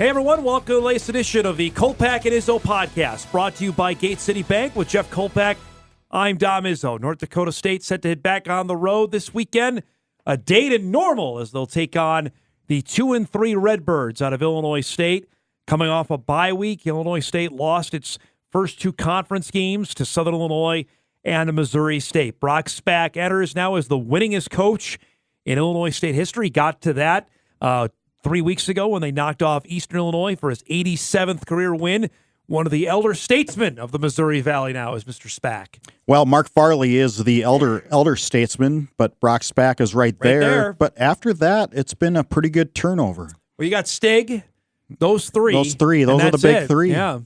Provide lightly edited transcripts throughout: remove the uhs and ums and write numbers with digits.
Hey everyone, welcome to the latest edition of the Kolpack and Izzo podcast, brought to you by Gate City Bank with Jeff Kolpack. I'm Dom Izzo. North Dakota State set to head back on the road this weekend. A day to normal as they'll take on the 2-3 Redbirds out of Illinois State. Coming off a bye week, Illinois State lost its first two conference games to Southern Illinois and Missouri State. Brock Spack enters now as the winningest coach in Illinois State history. Got to that 3 weeks ago when they knocked off Eastern Illinois for his 87th career win. One of the elder statesmen of the Missouri Valley now is Mr. Spack. Well, Mark Farley is the elder statesman, but Brock Spack is right there. But after that, it's been a pretty good turnover. Well, you got Stig, those three. Those are the big three. Yeah.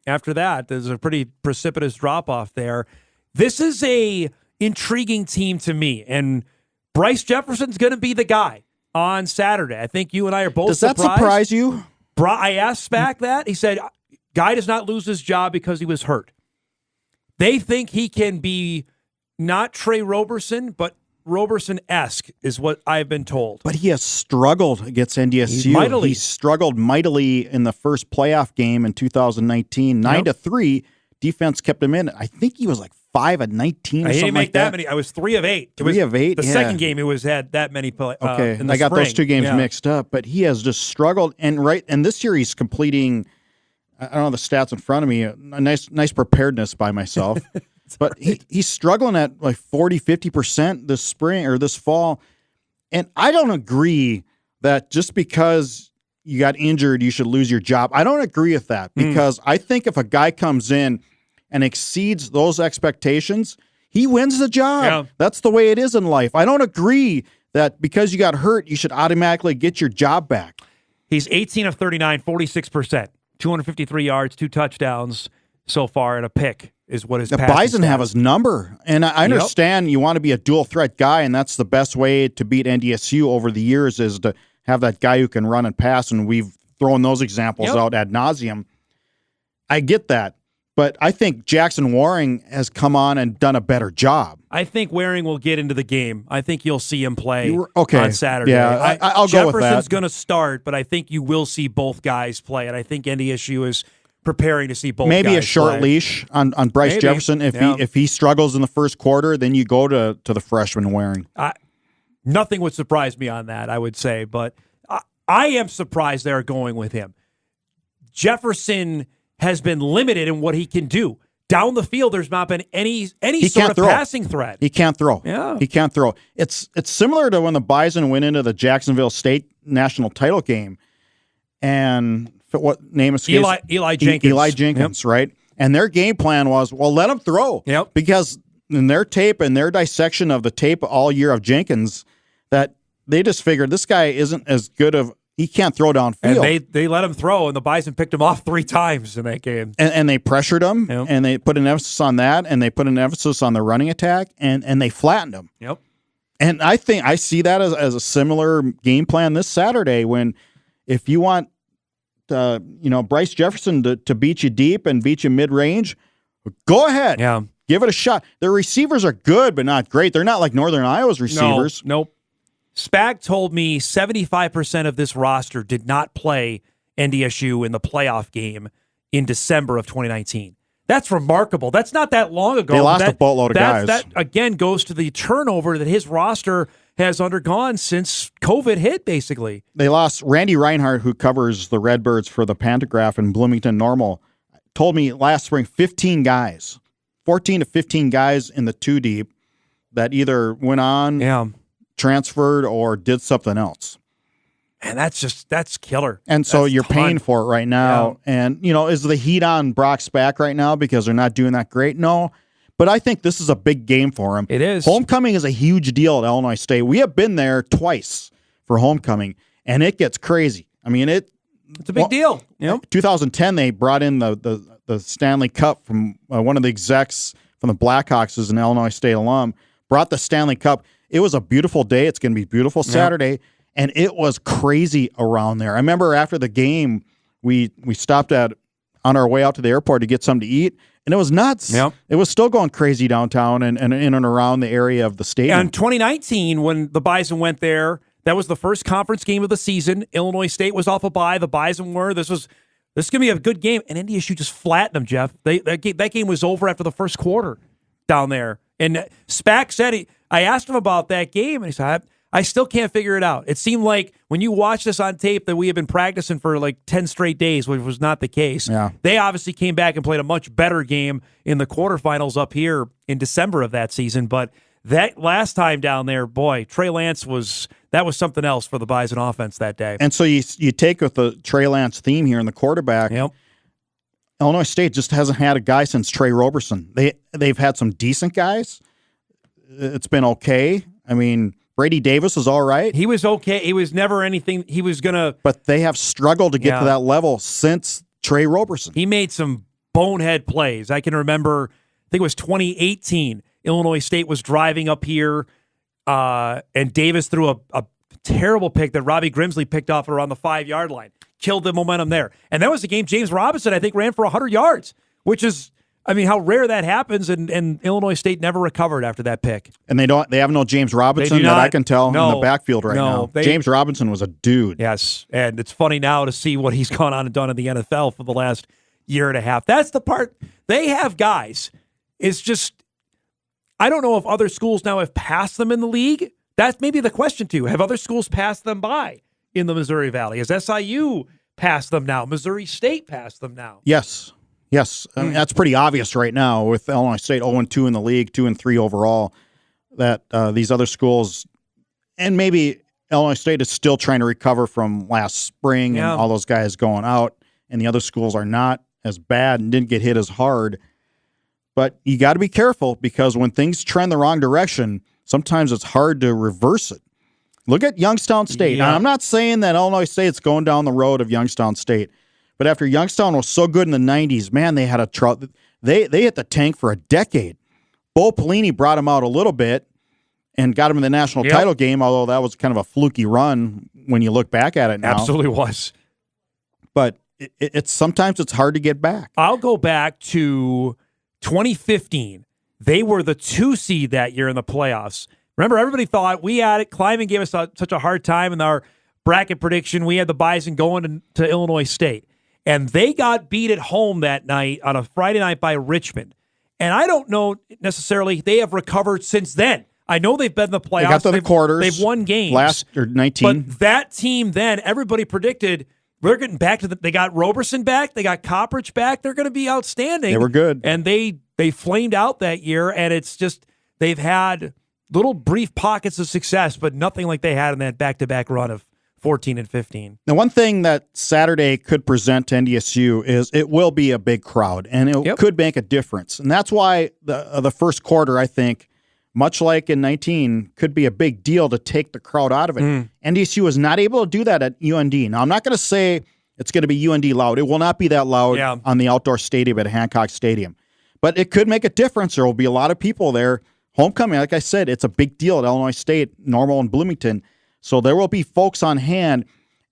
After that, there's a pretty precipitous drop-off there. This is a intriguing team to me, and Bryce Jefferson's going to be the guy on Saturday. I think you and I are both surprised. Does that surprise you? I asked Spack that. He said, guy does not lose his job because he was hurt. They think he can be not Trey Roberson, but Roberson-esque is what I've been told. But he has struggled against NDSU. He struggled mightily in the first playoff game in 2019. 9-3. Defense kept him in. I think he was like 5 of 19 or he something didn't make like that. Many. I was 3 of 8. Three of 8? The second game, it was had that many play. Okay, in the I got spring. those two games mixed up. But he has just struggled. And this year he's completing, I don't know the stats in front of me, a nice preparedness by myself. But he's struggling at like 40, 50% this spring or this fall. And I don't agree that just because you got injured, you should lose your job. I don't agree with that because I think if a guy comes in and exceeds those expectations, he wins the job. Yeah. That's the way it is in life. I don't agree that because you got hurt, you should automatically get your job back. He's 18 of 39, 46%, 253 yards, 2 touchdowns so far, and a pick is what his passing Bison stats. have his number. And I understand you want to be a dual threat guy, and that's the best way to beat NDSU over the years is to have that guy who can run and pass, and we've thrown those examples out ad nauseum. I get that. But I think Jackson Waring has come on and done a better job. I think Waring will get into the game. I think you'll see him play on Saturday. Yeah, I'll go with that. Jefferson's going to start, but I think you will see both guys play, and I think NDSU is preparing to see both Maybe guys a short play. leash on Bryce Jefferson. If he struggles in the first quarter, then you go to the freshman Waring. Nothing would surprise me on that, I would say, but I am surprised they're going with him. Jefferson has been limited in what he can do. Down the field, there's not been any sort of passing threat. He can't throw. Yeah. He can't throw. It's similar to when the Bison went into the Jacksonville State national title game, and what name escapes? Eli Jenkins. Eli Jenkins, right? And their game plan was, well, let him throw. Yep. Because in their tape and their dissection of the tape all year of Jenkins, that they just figured this guy isn't as good of. He can't throw downfield. And they let him throw, and the Bison picked him off 3 times in that game. And they pressured him, and they put an emphasis on that, and they put an emphasis on the running attack, and they flattened him. Yep. And I think I see that as a similar game plan this Saturday when if you want Bryce Jefferson to beat you deep and beat you mid-range, go ahead. Yeah. Give it a shot. Their receivers are good, but not great. They're not like Northern Iowa's receivers. Nope. Spag told me 75% of this roster did not play NDSU in the playoff game in December of 2019. That's remarkable. That's not that long ago. They lost a boatload of guys. That, again, goes to the turnover that his roster has undergone since COVID hit, basically. They lost Randy Reinhardt, who covers the Redbirds for the Pantograph in Bloomington Normal, told me last spring 15 guys, 14 to 15 guys in the 2 deep that either went on, transferred, or did something else. And that's killer. And so you're paying for it right now. Yeah. And, is the heat on Brock Spack right now because they're not doing that great? No. But I think this is a big game for him. It is. Homecoming is a huge deal at Illinois State. We have been there twice for homecoming, and it gets crazy. I mean, it's a big deal. 2010, they brought in the Stanley Cup from one of the execs from the Blackhawks, who's an Illinois State alum, brought the Stanley Cup. It was a beautiful day. It's going to be beautiful Saturday. And it was crazy around there. I remember after the game, we stopped on our way out to the airport to get something to eat, and it was nuts. Yep. It was still going crazy downtown and in and around the area of the stadium. And 2019, when the Bison went there, That was the first conference game of the season. Illinois State was off a bye. The Bison were. This is going to be a good game. And NDSU just flattened them, Jeff. That game was over after the first quarter down there. And Spack said, I asked him about that game, and he said, I still can't figure it out. It seemed like when you watch this on tape that we had been practicing for like 10 straight days, which was not the case. Yeah. They obviously came back and played a much better game in the quarterfinals up here in December of that season. But that last time down there, boy, Trey Lance was something else for the Bison offense that day. And so you take with the Trey Lance theme here in the quarterback. Yep. Illinois State just hasn't had a guy since Trey Roberson. They've had some decent guys. It's been okay. I mean, Brady Davis is all right. He was okay. He was never anything he was going to. But they have struggled to get to that level since Trey Roberson. He made some bonehead plays. I can remember, I think it was 2018. Illinois State was driving up here, and Davis threw a terrible pick that Robbie Grimsley picked off around the 5-yard line. Killed the momentum there. And that was the game James Robinson, I think, ran for 100 yards, which is, I mean, how rare that happens, and Illinois State never recovered after that pick. And they have no James Robinson that I can tell in the backfield right now. James Robinson was a dude. Yes, and it's funny now to see what he's gone on and done in the NFL for the last year and a half. That's the part. They have guys. It's just, I don't know if other schools now have passed them in the league. That's maybe the question, too. Have other schools passed them by in the Missouri Valley? Has SIU passed them now? Missouri State passed them now? Yes. I mean, that's pretty obvious right now with Illinois State 0-2 in the league, 2-3 overall, that these other schools, and maybe Illinois State is still trying to recover from last spring and all those guys going out, and the other schools are not as bad and didn't get hit as hard. But you got to be careful because when things trend the wrong direction, sometimes it's hard to reverse it. Look at Youngstown State. Yeah. Now, I'm not saying that Illinois State's going down the road of Youngstown State, but after Youngstown was so good in the 90s, man, they had they hit the tank for a decade. Bo Pelini brought them out a little bit and got them in the national title game, although that was kind of a fluky run when you look back at it now. Absolutely was. But it's sometimes it's hard to get back. I'll go back to 2015. They were the 2 seed that year in the playoffs. Remember, everybody thought we had it. Kleiman gave us such a hard time in our bracket prediction. We had the Bison going to Illinois State. And they got beat at home that night on a Friday night by Richmond. And I don't know necessarily they have recovered since then. I know they've been in the playoffs. They got to the quarters. They've won games. Last or 19. But that team then, everybody predicted we're getting back to they got Roberson back. They got Copperidge back. They're going to be outstanding. They were good. And they flamed out that year. And it's just they've had little brief pockets of success, but nothing like they had in that back-to-back run of 14 and 15. Now, one thing that Saturday could present to NDSU is it will be a big crowd, and it could make a difference. And that's why the first quarter, I think, much like in 19, could be a big deal to take the crowd out of it. NDSU is not able to do that at UND. Now, I'm not going to say it's going to be UND loud. It will not be that loud on the outdoor stadium at Hancock Stadium. But it could make a difference. There will be a lot of people there. Homecoming, like I said, it's a big deal at Illinois State, Normal, and Bloomington. So there will be folks on hand,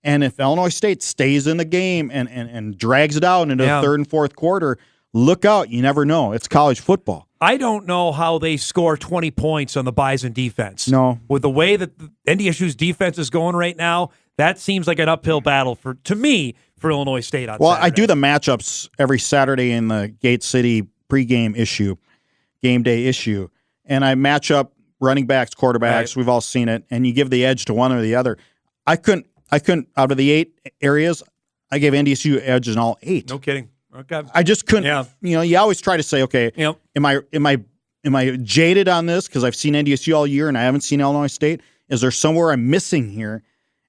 and if Illinois State stays in the game and drags it out into the third and fourth quarter, look out. You never know. It's college football. I don't know how they score 20 points on the Bison defense. No. With the way that NDSU's defense is going right now, that seems like an uphill battle to me for Illinois State on Saturday. I do the matchups every Saturday in the Gate City pregame issue, game day issue, and I match up running backs, quarterbacks, right. We've all seen it, and you give the edge to one or the other. I couldn't out of the 8 areas, I gave NDSU edge in all 8. No kidding. Okay. I just couldn't, you always try to say, okay, am I jaded on this because I've seen NDSU all year and I haven't seen Illinois State? Is there somewhere I'm missing here?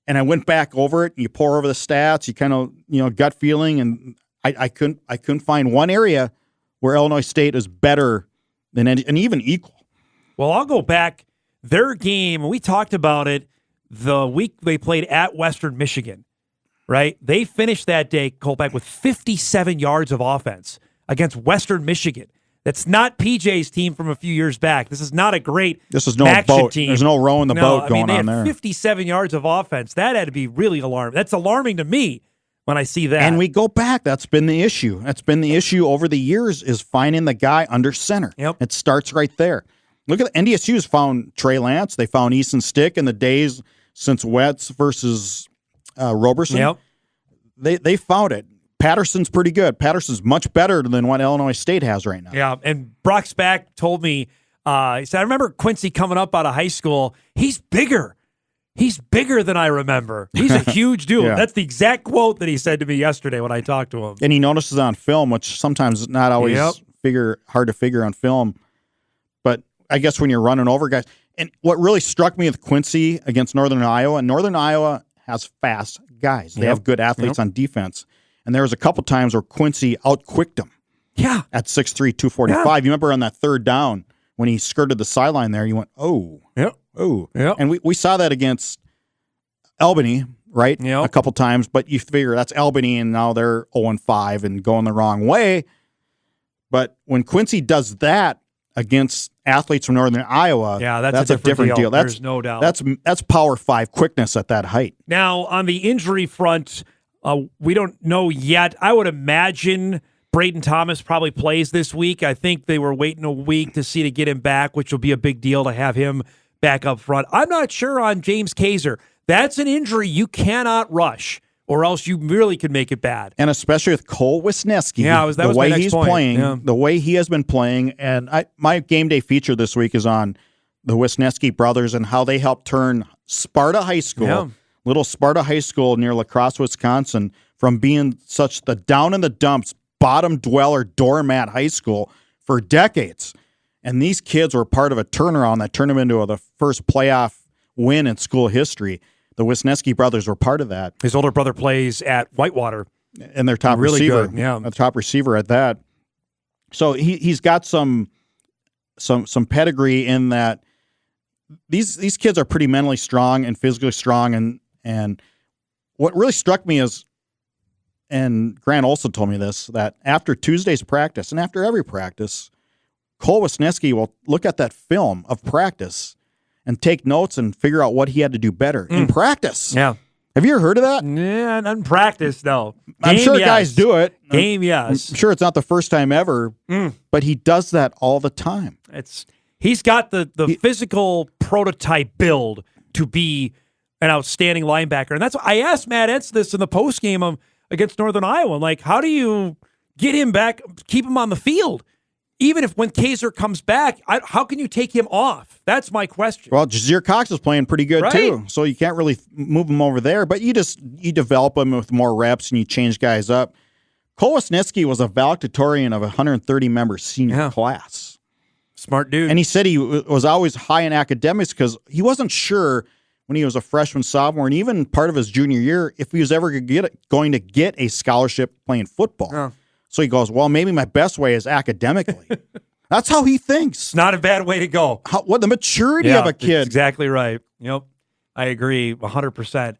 And I went back over it, and you pour over the stats, you kind of, gut feeling, and I couldn't find one area where Illinois State is better than and even equal. Well, I'll go back. Their game, we talked about it the week they played at Western Michigan, right? They finished that day, Kolpack, with 57 yards of offense against Western Michigan. That's not PJ's team from a few years back. This is not a great This is no boat. Team. There's no rowing the boat going on there. 57 yards of offense. That had to be really alarming. That's alarming to me when I see that. And we go back. That's been the issue. That's been the issue over the years is finding the guy under center. Yep. It starts right there. Look at NDSU's found Trey Lance. They found Easton Stick in the days since Wetz versus Roberson. Yep. They found it. Patterson's pretty good. Patterson's much better than what Illinois State has right now. Yeah, and Brock Spack told me, he said, I remember Quincy coming up out of high school. He's bigger. He's bigger than I remember. He's a huge dude. Yeah. That's the exact quote that he said to me yesterday when I talked to him. And he notices on film, which sometimes is not always hard to figure on film. But I guess when you're running over guys. And what really struck me with Quincy against Northern Iowa has fast guys. They have good athletes on defense. And there was a couple times where Quincy outquicked him. Yeah. At 6'3", 245. Yeah. You remember on that third down when he skirted the sideline there, you went, oh. Yep. Oh. Yep. And we saw that against Albany, right? Yep. A couple times, but you figure that's Albany and now they're 0-5 and going the wrong way. But when Quincy does that against athletes from Northern Iowa, that's a different deal. There's no doubt. That's Power 5 quickness at that height. Now, on the injury front, we don't know yet. I would imagine Braden Thomas probably plays this week. I think they were waiting a week to get him back, which will be a big deal to have him back up front. I'm not sure on James Kaiser. That's an injury you cannot rush, or else you really could make it bad. And especially with Cole Wisniewski, the way he's playing, the way he has been playing. And my game day feature this week is on the Wisniewski brothers and how they helped turn Sparta High School, little Sparta High School near La Crosse, Wisconsin, from being such the down in the dumps, bottom dweller, doormat high school for decades. And these kids were part of a turnaround that turned them into the first playoff win in school history. The Wisniewski brothers were part of that. His older brother plays at Whitewater. And their top receiver. Good, the top receiver at that. So he's got some pedigree in that these kids are pretty mentally strong and physically strong. And what really struck me is, and Grant also told me this, that after Tuesday's practice and after every practice, Cole Wisniewski will look at that film of practice and take notes and figure out what he had to do better in practice. Yeah. Have you ever heard of that? Yeah, not in practice, no. I'm sure guys do it. Yes. I'm sure it's not the first time ever, but he does that all the time. He's got the physical prototype build to be an outstanding linebacker. And that's why I asked Matt Entz this in the postgame against Northern Iowa. Like, how do you get him back, keep him on the field? Even if when Kaiser comes back, how can you take him off? That's my question. Well, Jazeer Cox is playing pretty good too, so you can't really move him over there. But you develop him with more reps and you change guys up. Cole Wisniewski was a valedictorian of a 130-member senior class. Smart dude. And he said he was always high in academics because he wasn't sure when he was a freshman, sophomore, and even part of his junior year if he was ever going to get a scholarship playing football. Oh. So he goes, well, maybe my best way is academically. That's how he thinks. It's not a bad way to go. What the maturity of a kid. Exactly right. Yep. I agree 100%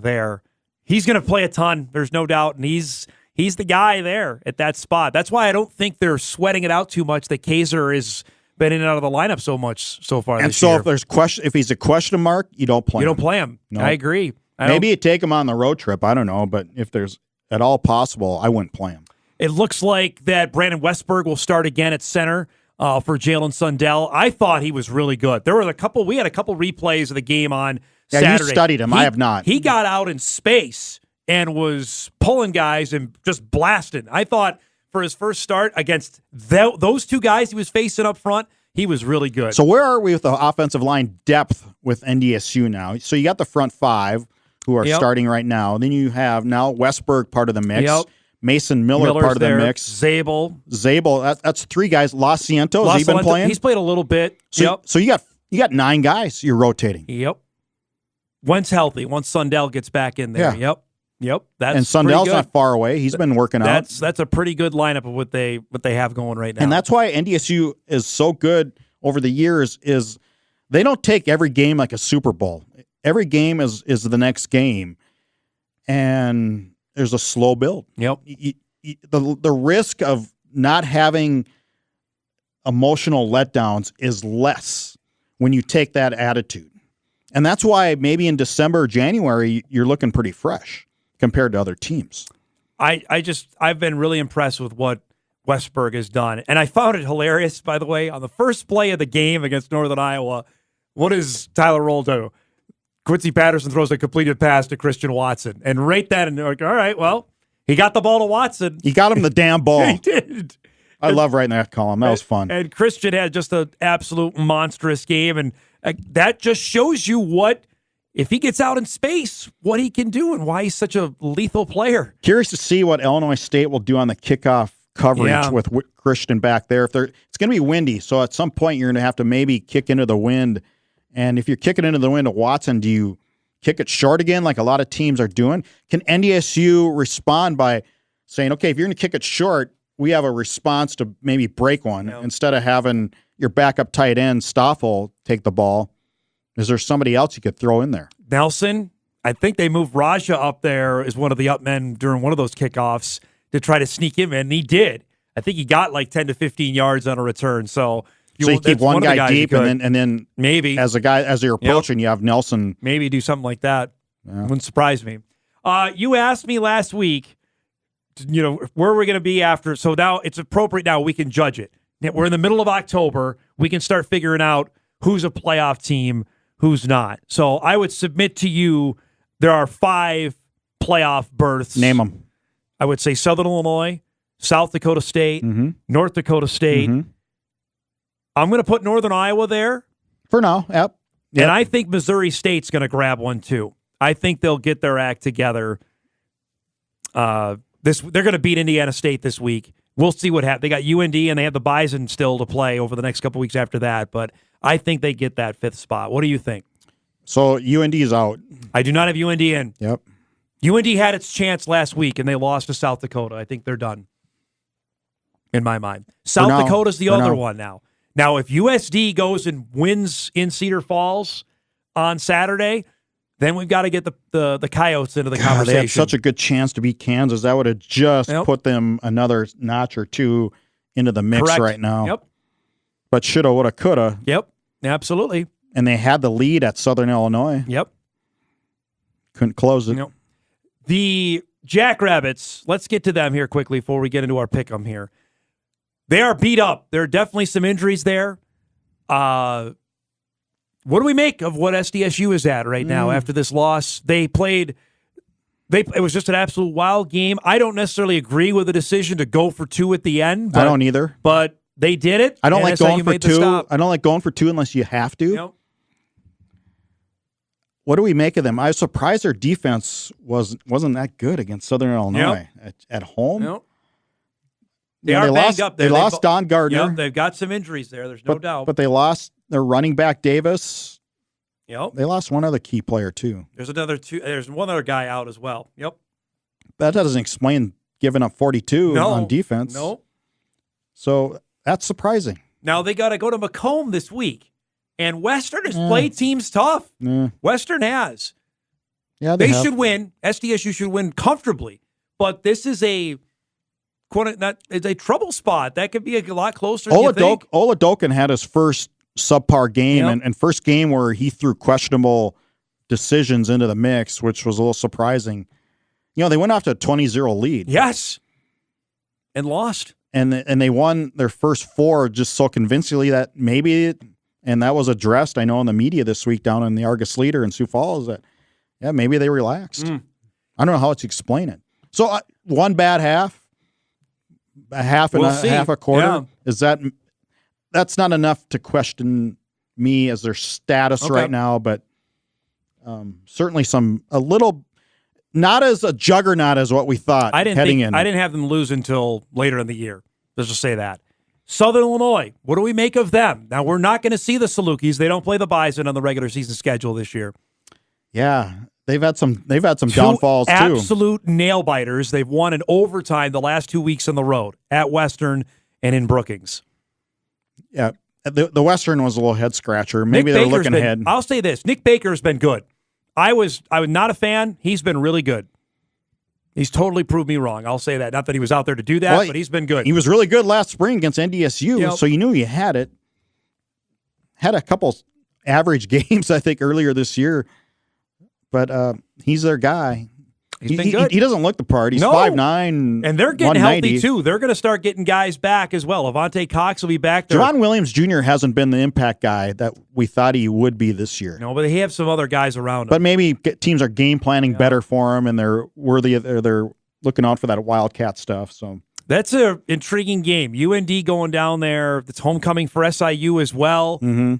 there. He's going to play a ton. There's no doubt. And he's the guy there at that spot. That's why I don't think they're sweating it out too much that Kaiser has been in and out of the lineup so much so far this year. And so if he's a question mark, you don't play him. You don't play him. No. I agree. Maybe you take him on the road trip. I don't know. But if there's at all possible, I wouldn't play him. It looks like that Brandon Westberg will start again at center for Jalen Sundell. I thought he was really good. We had a couple replays of the game on Saturday. You studied him. I have not. He got out in space and was pulling guys and just blasting. I thought for his first start against those two guys he was facing up front, he was really good. So where are we with the offensive line depth with NDSU now? So you got the front five who are starting right now. Then you have now Westberg part of the mix. Yep. Mason Miller's part of the mix. Zabel, that's three guys. Laciento, has he been playing? He's played a little bit. So you got 9 guys you're rotating. Yep. Once healthy, once Sundell gets back in there. Yeah. Yep. And Sundell's not far away. He's been working out. That's a pretty good lineup of what they have going right now. And that's why NDSU is so good over the years is they don't take every game like a Super Bowl. Every game is the next game. And there's a slow build. Yep. The risk of not having emotional letdowns is less when you take that attitude. And that's why maybe in December or January, you're looking pretty fresh compared to other teams. I've been really impressed with what Westberg has done. And I found it hilarious, by the way, on the first play of the game against Northern Iowa, what does Tyler Roll do? Quincy Patterson throws a completed pass to Christian Watson. And right then, and they're like, all right, well, he got the ball to Watson. He got him the damn ball. He did. I love writing that column. That was fun. And Christian had just an absolute monstrous game. And that just shows you what, if he gets out in space, what he can do and why he's such a lethal player. Curious to see what Illinois State will do on the kickoff coverage with Christian back there. It's going to be windy, so at some point you're going to have to maybe kick into the wind. And if you're kicking into the wind to Watson, do you kick it short again like a lot of teams are doing? Can NDSU respond by saying, okay, if you're going to kick it short, we have a response to maybe break one instead of having your backup tight end, Stoffel, take the ball? Is there somebody else you could throw in there? Nelson, I think they moved Raja up there as one of the up men during one of those kickoffs to try to sneak him in, and he did. I think he got like 10 to 15 yards on a return. So you keep one guy deep, and then maybe as you're approaching, you have Nelson. Maybe do something like that. Yeah. Wouldn't surprise me. You asked me last week, where we're going to be after. So now it's appropriate. Now we can judge it. We're in the middle of October. We can start figuring out who's a playoff team, who's not. So I would submit to you there are 5 playoff berths. Name them. I would say Southern Illinois, South Dakota State, North Dakota State. I'm going to put Northern Iowa there. For now, yep. And I think Missouri State's going to grab one too. I think they'll get their act together. They're going to beat Indiana State this week. We'll see what happens. They got UND and they have the Bison still to play over the next couple weeks after that, but I think they get that 5th spot. What do you think? So UND is out. I do not have UND in. Yep. UND had its chance last week, and they lost to South Dakota. I think they're done, in my mind. South Dakota's the other one now. Now, if USD goes and wins in Cedar Falls on Saturday, then we've got to get the Coyotes into the conversation. They had such a good chance to beat Kansas. That would have just put them another notch or two into the mix right now. Yep. But shoulda, woulda, coulda. Yep, absolutely. And they had the lead at Southern Illinois. Yep. Couldn't close it. Nope. The Jackrabbits, let's get to them here quickly before we get into our pick-em here. They are beat up. There are definitely some injuries there. What do we make of what SDSU is at right now after this loss? It was just an absolute wild game. I don't necessarily agree with the decision to go for 2 at the end. I don't either. But they did it. I don't like going for 2. I don't like going for 2 unless you have to. Yep. What do we make of them? I was surprised their defense wasn't that good against Southern Illinois at home. Yep. They are banged up there. They lost Don Gardner. Yep, they've got some injuries there. There's no doubt. But they lost their running back, Davis. Yep. They lost one other key player, too. There's one other guy out as well. Yep. That doesn't explain giving up 42 on defense. No. So that's surprising. Now they got to go to Macomb this week. And Western has played teams tough. Western has. Yeah, they should win. SDSU should win comfortably. But this is it's a trouble spot. That could be a lot closer than you think. Oladokin had his first subpar game and first game where he threw questionable decisions into the mix, which was a little surprising. They went off to a 20-0 lead. Yes. And lost. And they won their first 4 just so convincingly that and that was addressed, I know, in the media this week down in the Argus Leader in Sioux Falls, that, maybe they relaxed. I don't know how to explain it. So one bad half, a half and half a quarter, is that's not enough to question me as their status right now, but certainly a little, not as a juggernaut as what we thought heading in. I didn't have them lose until later in the year. Let's just say that. Southern Illinois, what do we make of them? Now, we're not going to see the Salukis. They don't play the Bison on the regular season schedule this year. Yeah, they've had some downfalls too. Absolute nail biters. They've won in overtime the last 2 weeks on the road at Western and in Brookings. Yeah, the Western was a little head scratcher. Maybe they're looking ahead. I'll say this: Nick Baker's been good. I was not a fan. He's been really good. He's totally proved me wrong. I'll say that. Not that he was out there to do that, but he's been good. He was really good last spring against NDSU, so you knew you had it. Had a couple average games, I think, earlier this year. But he's their guy. He's been good. He doesn't look the part. He's 5'9", and they're getting healthy too. They're going to start getting guys back as well. Avante Cox will be back there. Javon Williams Jr. hasn't been the impact guy that we thought he would be this year. No, but they have some other guys around him. But maybe teams are game planning better for him, and they're looking out for that Wildcat stuff. So that's an intriguing game. UND going down there. It's homecoming for SIU as well. Mm-hmm.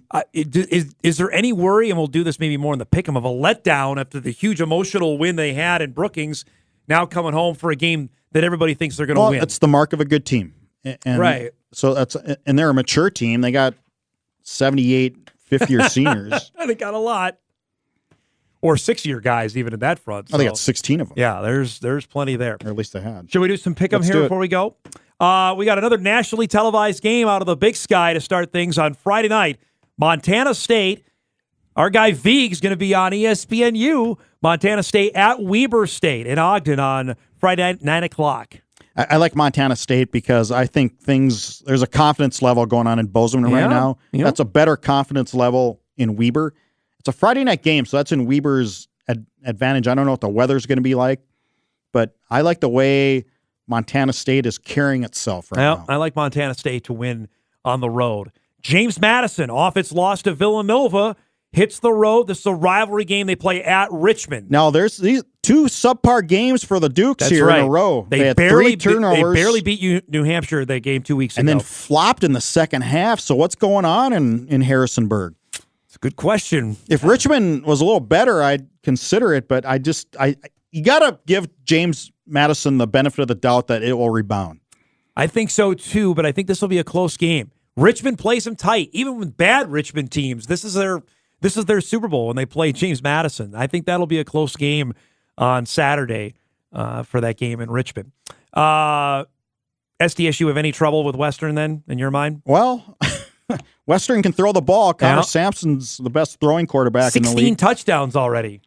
Is there any worry, and we'll do this maybe more in the pick'em, of a letdown after the huge emotional win they had in Brookings, now coming home for a game that everybody thinks they're going to win? That's the mark of a good team. And right. So and they're a mature team. They got 78 fifth-year seniors. They got a lot. Or 6-year guys even in that front. So. They got 16 of them. Yeah, there's plenty there. Or at least they had. Should we do some pick'em here before we go? We got another nationally televised game out of the Big Sky to start things on Friday night. Montana State. Our guy Vieg's going to be on ESPNU. Montana State at Weber State in Ogden on Friday night, 9 o'clock. I like Montana State because I think there's a confidence level going on in Bozeman right now. Yeah. That's a better confidence level in Weber. It's a Friday night game, so that's in Weber's advantage. I don't know what the weather's going to be like, but I like the way Montana State is carrying itself right now. I like Montana State to win on the road. James Madison, off its loss to Villanova, hits the road. This is a rivalry game. They play at Richmond. Now, there's these 2 subpar games for the Dukes in a row. They had barely 3 turnovers. They barely beat New Hampshire that game 2 weeks ago. And then flopped in the second half. So what's going on in Harrisonburg? It's a good question. If Richmond was a little better, I'd consider it, but you got to give James Madison the benefit of the doubt that it will rebound. I think so too, but I think this will be a close game. Richmond plays them tight, even with bad Richmond teams. This is their Super Bowl when they play James Madison. I think that'll be a close game on Saturday for that game in Richmond. SDSU have any trouble with Western then, in your mind? Well, Western can throw the ball. Connor Sampson's the best throwing quarterback in the league. 16 touchdowns already.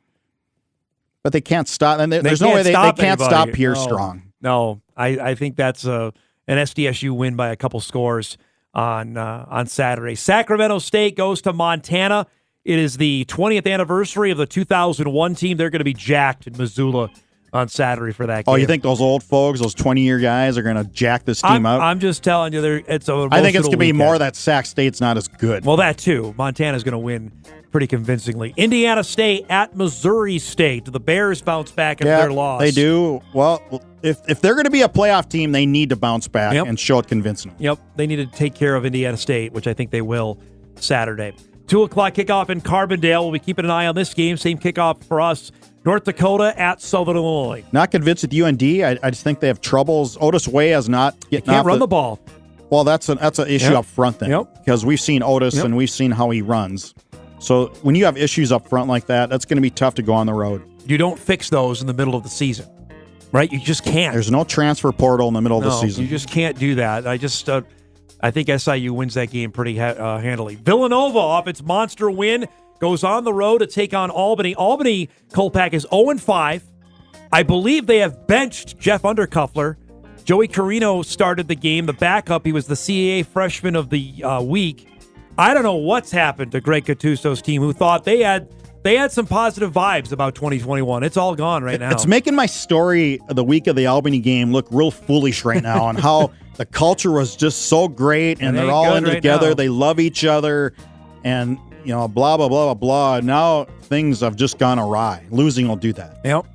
But they can't stop. And there's no way they can't stop Pierre Strong. No, I think that's an SDSU win by a couple scores on Saturday. Sacramento State goes to Montana. It is the 20th anniversary of the 2001 team. They're going to be jacked in Missoula on Saturday for that game. Oh, you think those old folks, those 20-year guys, are going to jack this team up? I'm just telling you, it's a. I think it's going to be more that Sac State's not as good. Well, that too. Montana's going to win pretty convincingly. Indiana State at Missouri State. The Bears bounce back after their loss. They do. Well, if they're going to be a playoff team, they need to bounce back and show it convincingly. Yep. They need to take care of Indiana State, which I think they will Saturday. 2 o'clock kickoff in Carbondale. We'll be keeping an eye on this game. Same kickoff for us. North Dakota at Southern Illinois. Not convinced with UND. I just think they have troubles. Otis Way has not getting can't run the ball. Well, that's an issue up front then. Yep. Because we've seen Otis and we've seen how he runs. So when you have issues up front like that, that's going to be tough to go on the road. You don't fix those in the middle of the season, right? You just can't. There's no transfer portal in the middle of the season. You just can't do that. I think SIU wins that game pretty handily. Villanova, off its monster win, goes on the road to take on Albany. Albany, Kolpack, is 0-5. I believe they have benched Jeff Undercuffler. Joey Carino started the game, the backup. He was the CAA freshman of the week. I don't know what's happened to Greg Gattuso's team, who thought they had some positive vibes about 2021. It's all gone right now. It's making my story of the week of the Albany game look real foolish right now on how the culture was just so great and they're all in together. Now. They love each other and, blah, blah, blah, blah, blah. Now things have just gone awry. Losing will do that. Yep.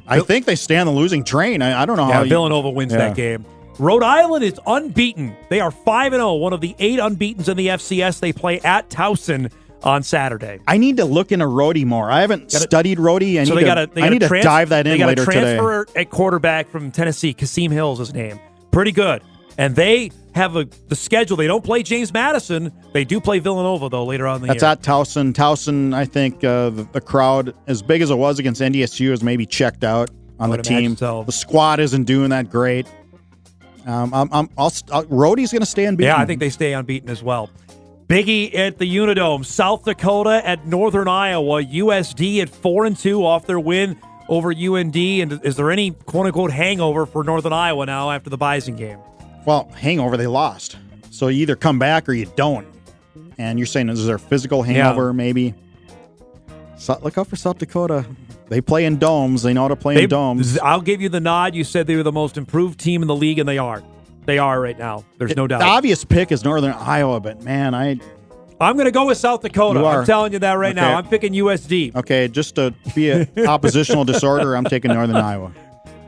I think they stay on the losing train. I don't know how. Villanova wins that game. Rhode Island is unbeaten. They are 5-0, one of the 8 unbeatens in the FCS. They play at Towson on Saturday. I need to look into Rhodey more. I haven't studied Rhodey. I need to dive that in later today. They got a transfer at quarterback from Tennessee. Kasim Hill's his name. Pretty good. And they have the schedule. They don't play James Madison. They do play Villanova, though, later on in the year. That's at Towson. Towson, I think the crowd, as big as it was against NDSU, is maybe checked out on the team. So. The squad isn't doing that great. Rhodey's going to stay unbeaten. Yeah, I think they stay unbeaten as well. Biggie at the Unidome. South Dakota at Northern Iowa. USD at 4-2 off their win over UND. And is there any quote-unquote hangover for Northern Iowa now after the Bison game? Well, hangover, they lost. So you either come back or you don't. And you're saying, is there a physical hangover maybe? So, look out for South Dakota. They play in domes. They know how to play in domes. I'll give you the nod. You said they were the most improved team in the league, and they are. They are right now. There's no doubt. The obvious pick is Northern Iowa, but man, I'm going to go with South Dakota. I'm telling you that right now. I'm picking USD. Okay, just to be an oppositional disorder, I'm taking Northern Iowa.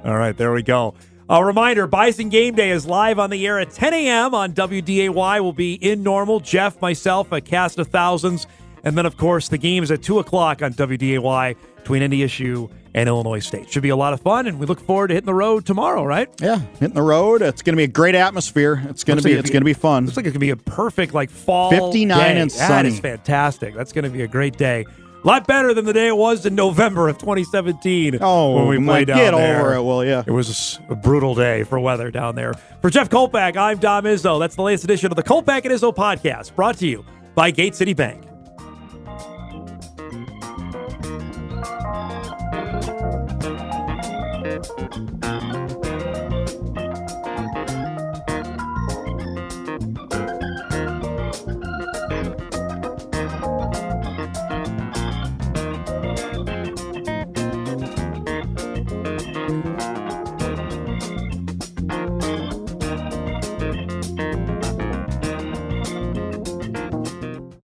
All right, there we go. A reminder, Bison Game Day is live on the air at 10 a.m. on WDAY. We'll be in normal. Jeff, myself, a cast of thousands. And then, of course, the game is at 2 o'clock on WDAY between NDSU and Illinois State. Should be a lot of fun, and we look forward to hitting the road tomorrow, right? Yeah, hitting the road. It's going to be a great atmosphere. It's going to be fun. Looks like it's going to be a perfect fall 59 day. and sunny. That is fantastic. That's going to be a great day. A lot better than the day it was in November of 2017 when we played down get there. over it, will ya? It was a brutal day for weather down there. For Jeff Kolpack, I'm Dom Izzo. That's the latest edition of the Kolpack and Izzo podcast, brought to you by Gate City Bank.